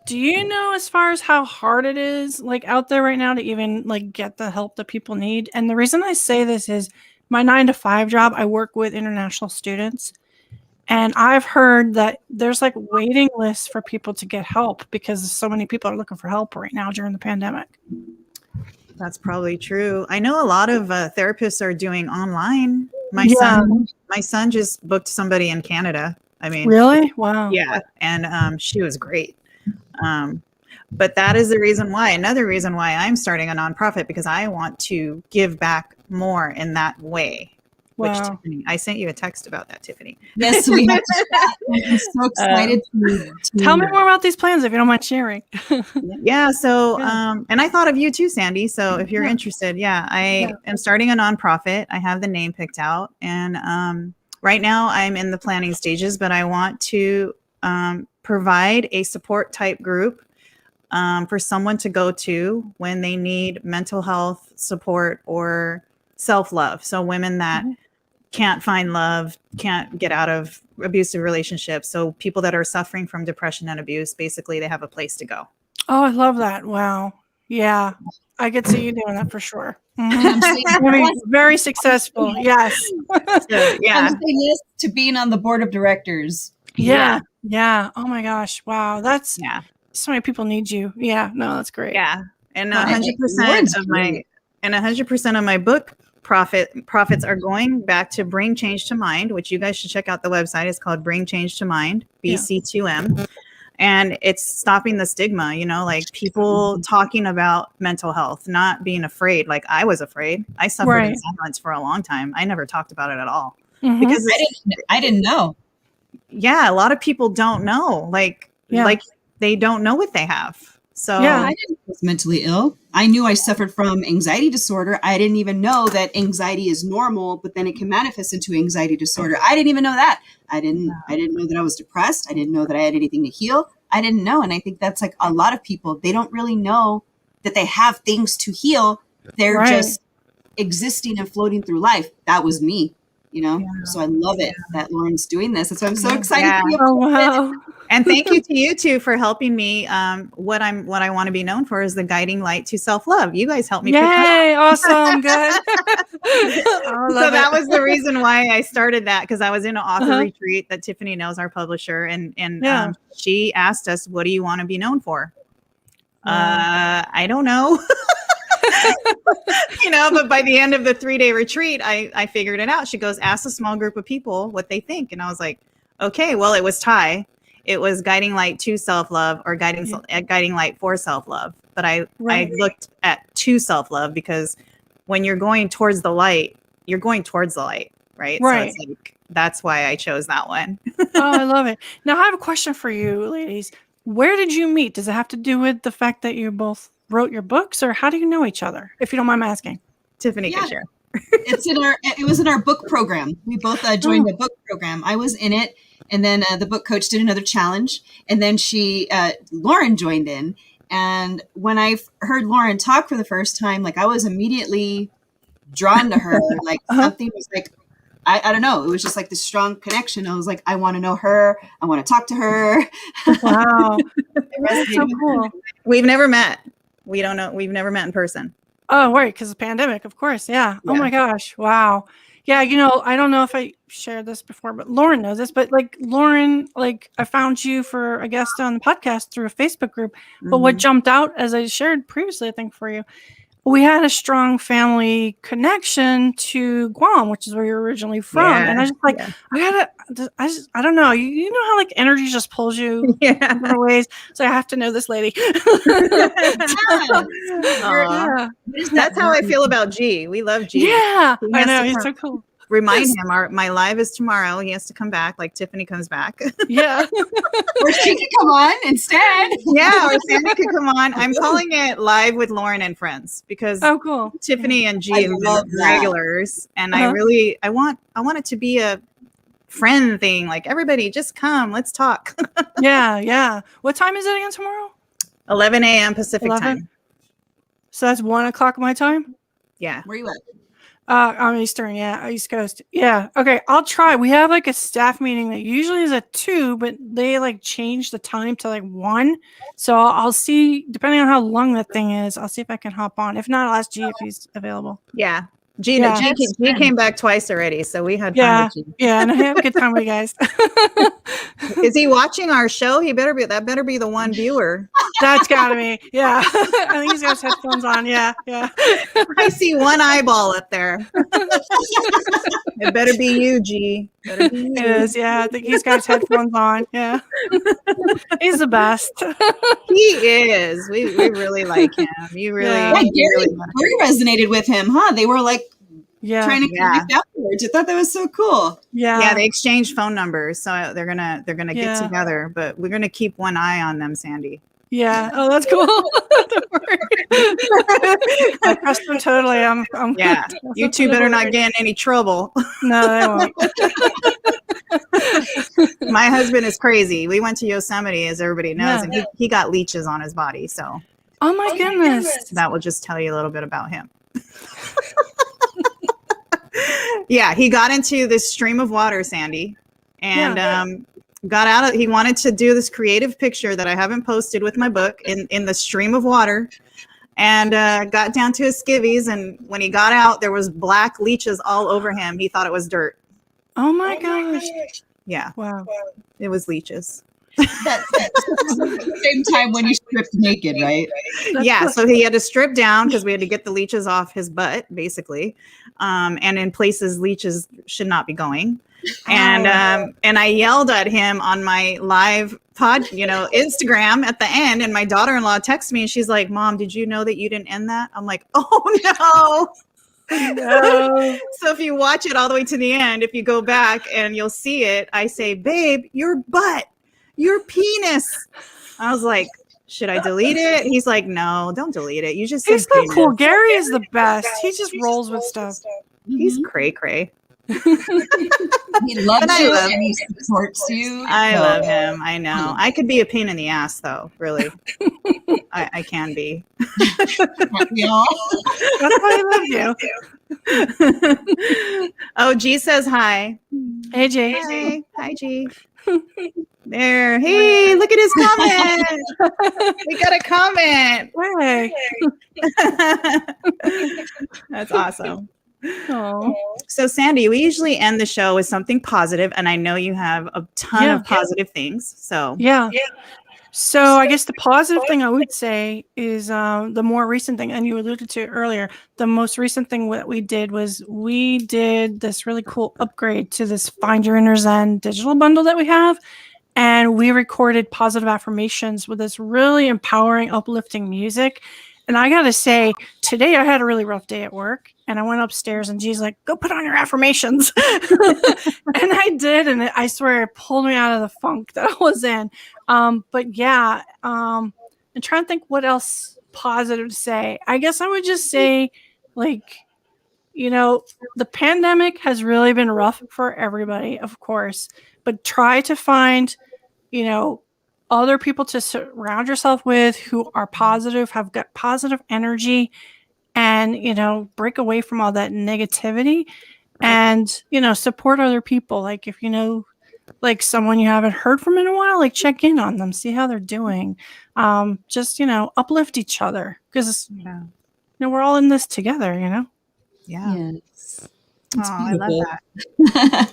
[SPEAKER 3] Do you know as far as how hard it is like out there right now to even like get the help that people need? And the reason I say this is my 9-to-5 job, I work with international students, and I've heard that there's like waiting lists for people to get help because so many people are looking for help right now during the pandemic.
[SPEAKER 1] That's probably true. I know a lot of therapists are doing online. My son just booked somebody in Canada. I mean,
[SPEAKER 3] really? Wow.
[SPEAKER 1] Yeah. And she was great. But that is the reason why, another reason why I'm starting a nonprofit, because I want to give back more in that way. Which, Tiffany, I sent you a text about that, Tiffany.
[SPEAKER 2] Yes, we have. I'm so excited to
[SPEAKER 3] tell me more about these plans if you don't mind sharing.
[SPEAKER 1] Yeah. So, and I thought of you too, Sandy. So if you're interested, I am starting a nonprofit. I have the name picked out, and right now I'm in the planning stages, but I want to provide a support type group for someone to go to when they need mental health support or self-love. So women that can't find love, can't get out of abusive relationships. So people that are suffering from depression and abuse, basically they have a place to go.
[SPEAKER 3] Oh, I love that. Wow. Yeah. I could see you doing that for sure. Mm-hmm. Very successful. Yes.
[SPEAKER 2] So, I'm saying yes to being on the board of directors.
[SPEAKER 3] Yeah. Oh my gosh. Wow. That's so many people need you. Yeah. No, that's great.
[SPEAKER 1] Yeah. And 100% of my book profits are going back to Bring Change to Mind, which you guys should check out the website. It's called Bring Change to Mind, BC2M. And it's stopping the stigma, like people talking about mental health, not being afraid. Like I was afraid. I suffered in silence for a long time. I never talked about it at all.
[SPEAKER 3] Mm-hmm.
[SPEAKER 2] Because I didn't know.
[SPEAKER 1] Yeah. A lot of people don't know. Like they don't know what they have. So
[SPEAKER 2] I didn't was mentally ill. I knew I suffered from anxiety disorder. I didn't even know that anxiety is normal, but then it can manifest into anxiety disorder. I didn't even know that. I didn't know that I was depressed. I didn't know that I had anything to heal. I didn't know. And I think that's like a lot of people, they don't really know that they have things to heal. They're just existing and floating through life. That was me, So I love it that Lauren's doing this. That's why I'm so excited to be able to
[SPEAKER 1] And thank you to you two for helping me. What I want to be known for is the guiding light to self-love. You guys helped me.
[SPEAKER 3] Yay! Awesome. Good.
[SPEAKER 1] So that was the reason why I started that, because I was in an author retreat that Tiffany knows, our publisher, and she asked us, "What do you want to be known for?" I don't know. But by the end of the 3-day retreat, I figured it out. She goes, "Ask a small group of people what they think," and I was like, "Okay." Well, it was tie. It was guiding light to self-love or guiding light for self-love. But I looked at to self-love because when you're going towards the light, you're going towards the light, right?
[SPEAKER 3] Right.
[SPEAKER 1] So it's like, that's why I chose that one.
[SPEAKER 3] Oh, I love it. Now I have a question for you, ladies. Where did you meet? Does it have to do with the fact that you both wrote your books, or how do you know each other? If you don't mind me asking.
[SPEAKER 1] Tiffany can share.
[SPEAKER 2] It was in our book program. We both joined the book program. I was in it. And then the book coach did another challenge. And then Lauren joined in. And when I heard Lauren talk for the first time, like I was immediately drawn to her. Like something was like, I don't know. It was just like this strong connection. I was like, I want to know her. I want to talk to her.
[SPEAKER 3] Wow. That's so cool.
[SPEAKER 1] We've never met. We don't know. We've never met in person.
[SPEAKER 3] Oh, right. Because of the pandemic, of course. Yeah. Oh my gosh. Wow. Yeah, I don't know if I shared this before, but Lauren knows this. But Lauren, I found you for a guest on the podcast through a Facebook group. But what jumped out, as I shared previously, I think for you, we had a strong family connection to Guam, which is where you're originally from. And I just like, I don't know. You know how like energy just pulls you in different ways. So I have to know this lady.
[SPEAKER 1] That's how I feel about G. We love G.
[SPEAKER 3] Yeah, I know. He's so cool.
[SPEAKER 1] Remind him my live is tomorrow. He has to come back like Tiffany comes back.
[SPEAKER 3] Yeah.
[SPEAKER 2] Or she can come on instead.
[SPEAKER 1] Yeah, or Sandy could come on. I'm calling it Live with Lauren and Friends because
[SPEAKER 3] cool.
[SPEAKER 1] Tiffany and G are regulars. And I want it to be a friend thing. Like everybody just come, let's talk.
[SPEAKER 3] Yeah. What time is it again tomorrow?
[SPEAKER 1] 11 a.m. Pacific time.
[SPEAKER 3] So that's 1 o'clock my time?
[SPEAKER 1] Yeah.
[SPEAKER 2] Where you at?
[SPEAKER 3] I'm Eastern, East Coast. Yeah. Okay, I'll try. We have like a staff meeting that usually is at 2, but they like changed the time to like 1. So I'll see, depending on how long that thing is, I'll see if I can hop on. If not, I'll ask G if he's available.
[SPEAKER 1] Yeah. G came back twice already, so we had
[SPEAKER 3] fun
[SPEAKER 1] with G.
[SPEAKER 3] Yeah, and I have a good time with you guys.
[SPEAKER 1] Is he watching our show? That better be the one viewer.
[SPEAKER 3] That's gotta be. Yeah. I think he's got his headphones on. Yeah.
[SPEAKER 1] I see one eyeball up there. It better be you, G. Better be you.
[SPEAKER 3] It is, yeah. I think he's got his headphones on. Yeah. He's the best.
[SPEAKER 1] He is. We really like him. You really,
[SPEAKER 2] Gary resonated with him, huh? They were like trying to connect afterwards. I thought that was so cool.
[SPEAKER 1] Yeah, they exchanged phone numbers, so they're gonna get together. But we're gonna keep one eye on them, Sandy.
[SPEAKER 3] Yeah. Oh, that's cool. Don't worry. I trust them totally. I'm
[SPEAKER 1] yeah. You two better not get in any trouble.
[SPEAKER 3] No, they won't.
[SPEAKER 1] My husband is crazy. We went to Yosemite, as everybody knows, and he got leeches on his body. So.
[SPEAKER 3] Oh my goodness.
[SPEAKER 1] That will just tell you a little bit about him. Yeah, he got into this stream of water, Sandy, and got out of. He wanted to do this creative picture that I haven't posted with my book in the stream of water, and got down to his skivvies. And when he got out, there was black leeches all over him. He thought it was dirt.
[SPEAKER 3] Oh my gosh!
[SPEAKER 1] Yeah.
[SPEAKER 3] Wow.
[SPEAKER 1] It was leeches.
[SPEAKER 2] That's the same time when you stripped naked, right?
[SPEAKER 1] Yeah, so he had to strip down because we had to get the leeches off his butt, basically. And in places leeches should not be going. And I yelled at him on my live Instagram at the end, and my daughter-in-law texted me and she's like, "Mom, did you know that you didn't end that?" I'm like, "Oh no." No. So if you watch it all the way to the end, if you go back and you'll see it, I say, "Babe, your butt. Your penis." I was like, "Should I delete it?" He's like, "No, don't delete it. You just."
[SPEAKER 3] He's so cool. Gary is the best. He just rolls with stuff.
[SPEAKER 1] He's cray cray.
[SPEAKER 2] He loves you and he supports you.
[SPEAKER 1] I love him. I know. I could be a pain in the ass, though. Really, I can be.
[SPEAKER 3] That's why I love
[SPEAKER 1] you. Oh, G says hi.
[SPEAKER 3] Hey, G.
[SPEAKER 1] Hi, G. There. Hey, look at his comment. We got a comment.
[SPEAKER 3] Hey.
[SPEAKER 1] That's awesome.
[SPEAKER 3] Oh.
[SPEAKER 1] So, Sandy, we usually end the show with something positive, and I know you have a ton of positive things. So,
[SPEAKER 3] So I guess the positive thing I would say is the more recent thing, and you alluded to it earlier, the most recent thing that we did was we did this really cool upgrade to this Find Your Inner Zen digital bundle that we have. And we recorded positive affirmations with this really empowering, uplifting music. And I got to say, today I had a really rough day at work. And I went upstairs and G's like, "Go put on your affirmations." And I did. And I swear it pulled me out of the funk that I was in. But yeah, I'm trying to think what else positive to say. I guess I would just say, like, the pandemic has really been rough for everybody, of course. But try to find, other people to surround yourself with who are positive, have got positive energy, and, break away from all that negativity and, support other people. Like if like someone you haven't heard from in a while, like check in on them, see how they're doing. Just, uplift each other because, we're all in this together,
[SPEAKER 1] Yeah.
[SPEAKER 2] Yes.
[SPEAKER 1] Oh, I love that.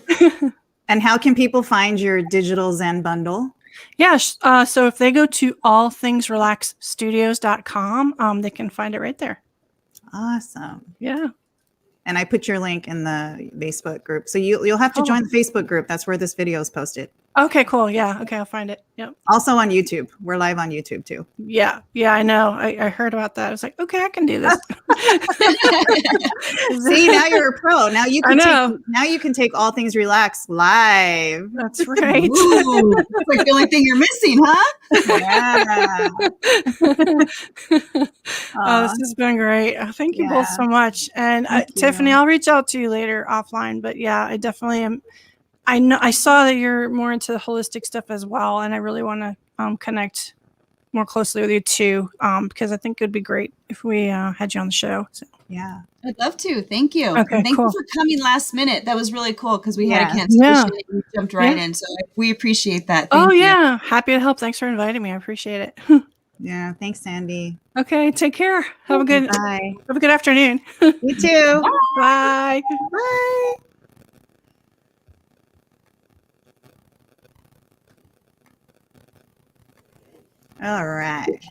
[SPEAKER 1] And how can people find your digital Zen bundle?
[SPEAKER 3] Yeah. So if they go to allthingsrelaxstudios.com, they can find it right there.
[SPEAKER 1] Awesome.
[SPEAKER 3] Yeah.
[SPEAKER 1] And I put your link in the Facebook group. So you'll have to join the Facebook group. That's where this video is posted.
[SPEAKER 3] Okay, cool. Yeah. Okay, I'll find it. Yep.
[SPEAKER 1] Also on YouTube. We're live on YouTube too.
[SPEAKER 3] Yeah. Yeah, I know. I heard about that. I was like, okay, I can do this.
[SPEAKER 1] See, now you're a pro. Now you can take All Things Relaxed live.
[SPEAKER 3] That's right.
[SPEAKER 2] Ooh, that's like the only thing you're missing, huh?
[SPEAKER 3] Oh, this has been great. Thank you both so much. And Tiffany, I'll reach out to you later offline. But yeah, I definitely am. I saw that you're more into the holistic stuff as well, and I really want to connect more closely with you too, because I think it would be great if we had you on the show. So.
[SPEAKER 1] Yeah,
[SPEAKER 2] I'd love to. Thank you.
[SPEAKER 3] Okay,
[SPEAKER 2] Thank you for coming last minute. That was really cool because we had a cancellation and you jumped right in. So we appreciate that. Thank you.
[SPEAKER 3] Happy to help. Thanks for inviting me. I appreciate it.
[SPEAKER 1] Yeah, thanks, Sandi.
[SPEAKER 3] Okay, take care. Have a good afternoon.
[SPEAKER 1] You too.
[SPEAKER 3] Bye.
[SPEAKER 1] Bye. All right.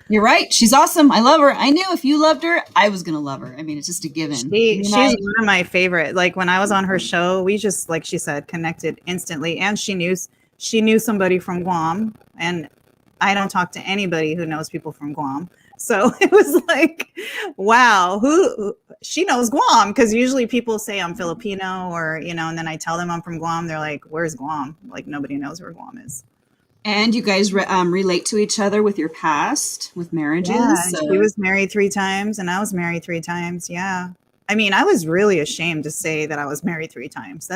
[SPEAKER 2] You're right. She's awesome. I love her. I knew if you loved her, I was going to love her. I mean, it's just a given.
[SPEAKER 1] She's one of my favorite. Like when I was on her show, we just, like she said, connected instantly. And she knew somebody from Guam. And I don't talk to anybody who knows people from Guam. So it was like, wow, she knows Guam. Because usually people say I'm Filipino or, and then I tell them I'm from Guam. They're like, where's Guam? Like nobody knows where Guam is.
[SPEAKER 2] And you guys relate to each other with your past, with marriages. Yeah,
[SPEAKER 1] she was married 3 times and I was married 3 times. Yeah. I mean, I was really ashamed to say that I was married 3 times.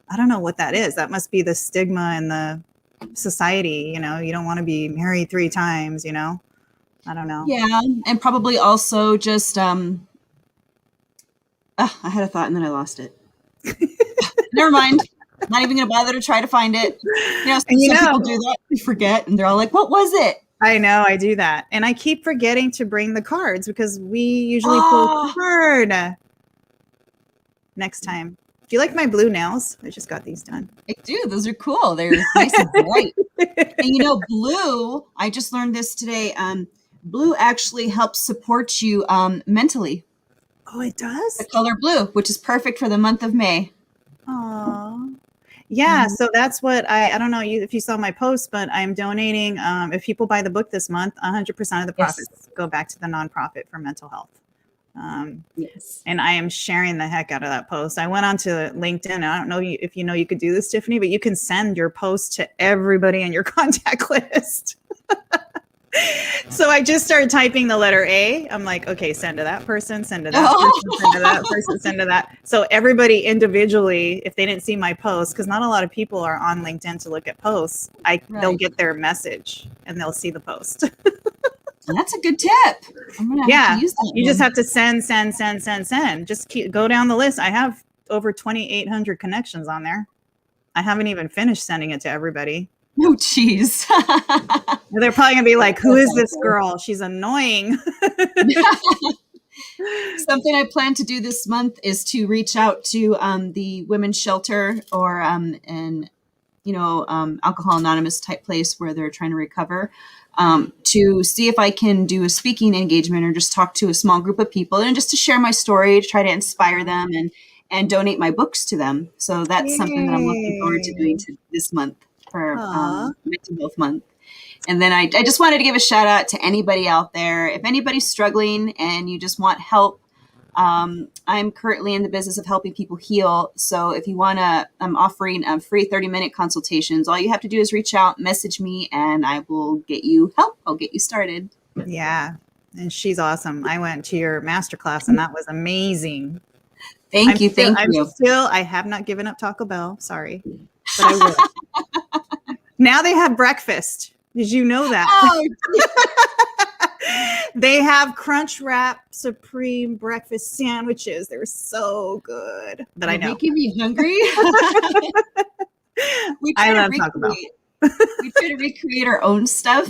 [SPEAKER 1] I don't know what that is. That must be the stigma in the society. You don't want to be married 3 times, I don't know.
[SPEAKER 2] Yeah. And probably also just, I had a thought and then I lost it. Never mind. Not even going to bother to try to find it. Some people do that. They forget and they're all like, what was it?
[SPEAKER 1] I know, I do that. And I keep forgetting to bring the cards because we usually pull a card next time. Do you like my blue nails? I just got these done.
[SPEAKER 2] I do. Those are cool. They're nice and bright. And blue, I just learned this today. Blue actually helps support you mentally.
[SPEAKER 1] Oh, it does?
[SPEAKER 2] The color blue, which is perfect for the month of May.
[SPEAKER 1] Aww. Yeah, so that's what I don't know if you saw my post, but I'm donating. If people buy the book this month, 100% of the profits go back to the nonprofit for mental health.
[SPEAKER 2] Yes.
[SPEAKER 1] And I am sharing the heck out of that post. I went onto LinkedIn. And I don't know if you could do this, Tiffany, but you can send your post to everybody in your contact list. So I just started typing the letter A. I'm like, okay, send to that person, send to that person, send to that person, send to that. So everybody individually, if they didn't see my post, because not a lot of people are on LinkedIn to look at posts, they'll get their message and they'll see the post.
[SPEAKER 2] That's a good tip. I'm gonna have to use that.
[SPEAKER 1] You just have to send. Just go down the list. I have over 2,800 connections on there. I haven't even finished sending it to everybody.
[SPEAKER 2] Oh, geez.
[SPEAKER 1] They're probably gonna be like, who is this girl? She's annoying.
[SPEAKER 2] Something I plan to do this month is to reach out to the women's shelter or Alcohol Anonymous type place where they're trying to recover, to see if I can do a speaking engagement or just talk to a small group of people and just to share my story, to try to inspire them and donate my books to them. So that's something that I'm looking forward to doing this month for Mental Health Month. And then I just wanted to give a shout out to anybody out there. If anybody's struggling and you just want help, I'm currently in the business of helping people heal. So if you want to, I'm offering free 30-minute consultations. All you have to do is reach out, message me, and I will get you help. I'll get you started.
[SPEAKER 1] Yeah. And she's awesome. I went to your masterclass and that was amazing.
[SPEAKER 2] Thank you.
[SPEAKER 1] I have not given up Taco Bell. Sorry. But I will. Now they have breakfast. Did you know that?
[SPEAKER 2] Oh,
[SPEAKER 1] they have Crunch Wrap Supreme breakfast sandwiches. They're so good. But I know.
[SPEAKER 2] Making me hungry.
[SPEAKER 1] I love Taco Bell.
[SPEAKER 2] We try to recreate our own stuff.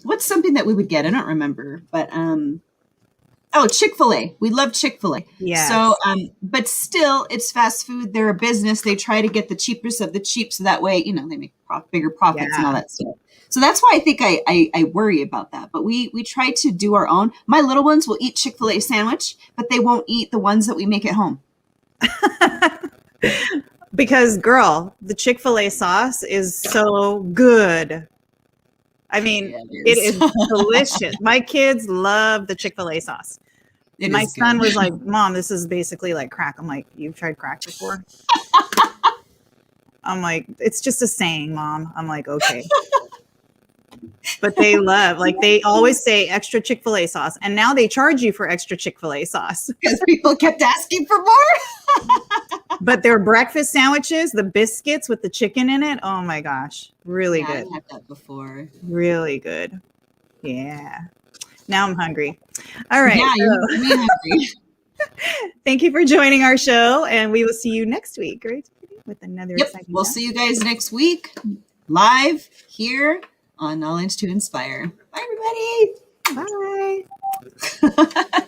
[SPEAKER 2] What's something that we would get? I don't remember. But Chick-fil-A. We love Chick-fil-A.
[SPEAKER 1] Yeah.
[SPEAKER 2] So, but still, it's fast food. They're a business. They try to get the cheapest of the cheap, so that way, they make bigger profits and all that stuff. So that's why I think I worry about that. But we try to do our own. My little ones will eat Chick-fil-A sandwich, but they won't eat the ones that we make at home.
[SPEAKER 1] Because, girl, the Chick-fil-A sauce is so good. I mean, it is delicious. My kids love the Chick-fil-A sauce. My son was like, Mom, this is basically like crack. I'm like, you've tried crack before? I'm like, it's just a saying, Mom. I'm like, okay. But they love, like, they always say extra Chick-fil-A sauce. And now they charge you for extra Chick-fil-A sauce.
[SPEAKER 2] Because people kept asking for more.
[SPEAKER 1] But their breakfast sandwiches, the biscuits with the chicken in it, oh my gosh, really good.
[SPEAKER 2] I've had that before.
[SPEAKER 1] Really good. Yeah. Now I'm hungry. All right.
[SPEAKER 2] Yeah, you're me hungry.
[SPEAKER 1] Thank you for joining our show, and we will see you next week, right? With another exciting
[SPEAKER 2] We'll see you guys next week, live here on Knowledge to Inspire. Bye, everybody.
[SPEAKER 1] Bye.